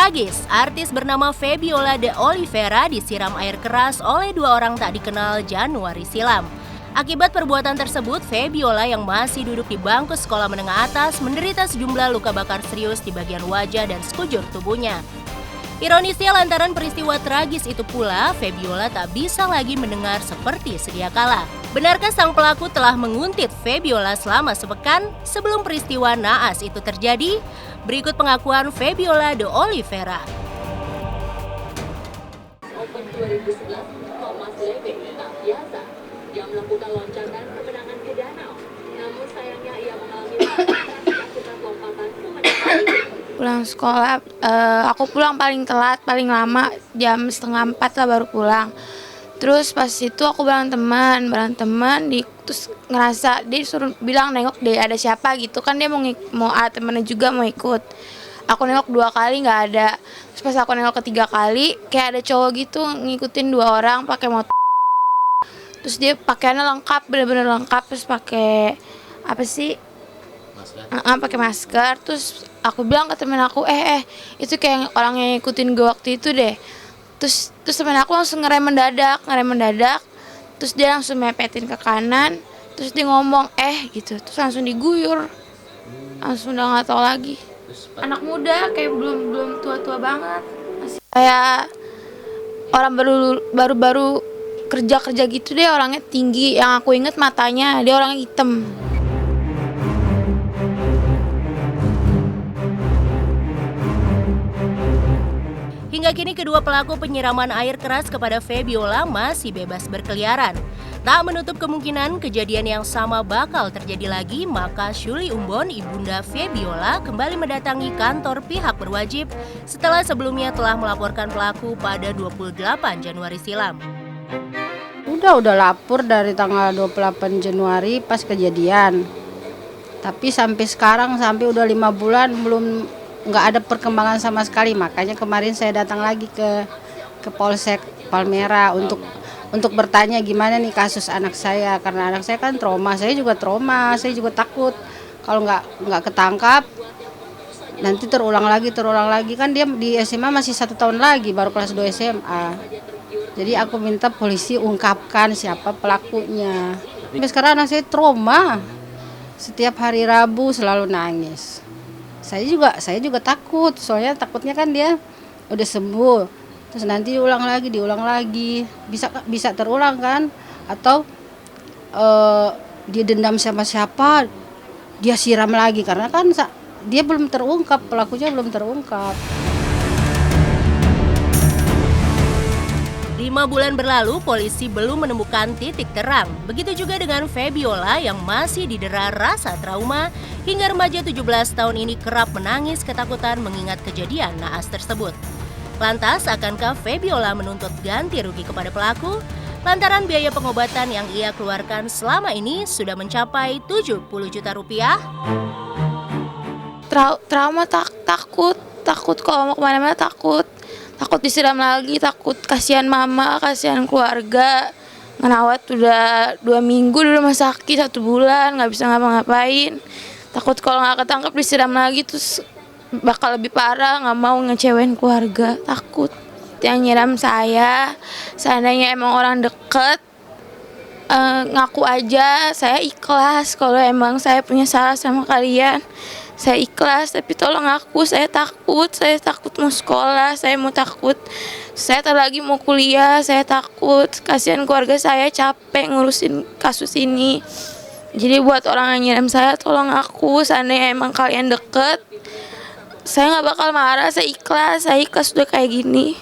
Tragis, artis bernama Febiola de Oliveira disiram air keras oleh dua orang tak dikenal Januari silam. Akibat perbuatan tersebut, Febiola yang masih duduk di bangku sekolah menengah atas menderita sejumlah luka bakar serius di bagian wajah dan sekujur tubuhnya. Ironisnya lantaran peristiwa tragis itu pula, Febiola tak bisa lagi mendengar seperti sedia kala. Benarkah sang pelaku telah menguntit Febiola selama sepekan sebelum peristiwa naas itu terjadi? Berikut pengakuan Febiola de Oliveira. Open 2011, Thomas Levy tak biasa. Dia melakukan loncakan kemenangan ke danau. Namun sayangnya ia mengalami akibat lompatan kemenangan itu. Pulang sekolah, aku pulang paling telat, paling lama jam 3:30 lah baru pulang. Terus pas itu aku bareng teman, terus ngerasa dia suruh bilang nengok deh ada siapa gitu kan, dia mau temennya juga mau ikut. Aku nengok 2 kali nggak ada. Terus pas aku nengok ketiga kali kayak ada cowok gitu ngikutin 2 orang pakai motor. Terus dia pakaiannya lengkap, bener-bener lengkap, terus pakai apa sih? Pakai masker. Terus aku bilang ke temen aku, itu kayak orang yang ngikutin gue waktu itu deh. Terus temen aku langsung ngerem mendadak. Terus dia langsung mepetin ke kanan. Terus dia ngomong gitu. Terus langsung diguyur. Langsung udah nggak tahu lagi. Anak muda kayak belum tua banget. Masih kayak orang baru kerja gitu deh, orangnya tinggi. Yang aku inget matanya, dia orangnya hitam. Hingga kini kedua pelaku penyiraman air keras kepada Febiola masih bebas berkeliaran. Tak menutup kemungkinan kejadian yang sama bakal terjadi lagi, maka Syuli Umbon, ibunda Febiola, kembali mendatangi kantor pihak berwajib setelah sebelumnya telah melaporkan pelaku pada 28 Januari silam. Udah lapor dari tanggal 28 Januari pas kejadian. Tapi sampai sekarang, sampai udah 5 bulan belum nggak ada perkembangan sama sekali. Makanya kemarin saya datang lagi ke Polsek Palmera untuk bertanya gimana nih kasus anak saya, karena anak saya kan trauma, saya juga takut kalau nggak ketangkap nanti terulang lagi kan. Dia di SMA masih 1 tahun lagi, baru kelas 2 SMA. Jadi aku minta polisi ungkapkan siapa pelakunya. Sampai sekarang anak saya trauma, setiap hari Rabu selalu nangis. Saya juga takut, soalnya takutnya kan dia udah sembuh, terus nanti diulang lagi, bisa terulang kan? Atau dia dendam sama siapa, dia siram lagi, karena kan dia belum terungkap, pelakunya belum terungkap. 5 bulan berlalu, polisi belum menemukan titik terang. Begitu juga dengan Febiola yang masih didera rasa trauma, hingga remaja 17 tahun ini kerap menangis ketakutan mengingat kejadian naas tersebut. Lantas, akankah Febiola menuntut ganti rugi kepada pelaku? Lantaran biaya pengobatan yang ia keluarkan selama ini sudah mencapai 70 juta rupiah. Trauma, takut kalau mau kemana-mana, takut disiram lagi, takut kasihan mama, kasihan keluarga. Ngerawat udah 2 minggu di rumah sakit, 1 bulan nggak bisa ngapa-ngapain. Takut kalau nggak ketangkep disiram lagi terus bakal lebih parah, nggak mau ngecewain keluarga, takut. Yang nyiram saya, seandainya emang orang deket, ngaku aja, saya ikhlas. Kalau emang saya punya salah sama kalian, saya ikhlas, tapi tolong aku, saya takut mau sekolah, saya lagi mau kuliah, saya takut, kasihan keluarga saya capek ngurusin kasus ini. Jadi buat orang yang nyiram saya, tolong aku, seandainya emang kalian deket, saya nggak bakal marah, saya ikhlas udah kayak gini.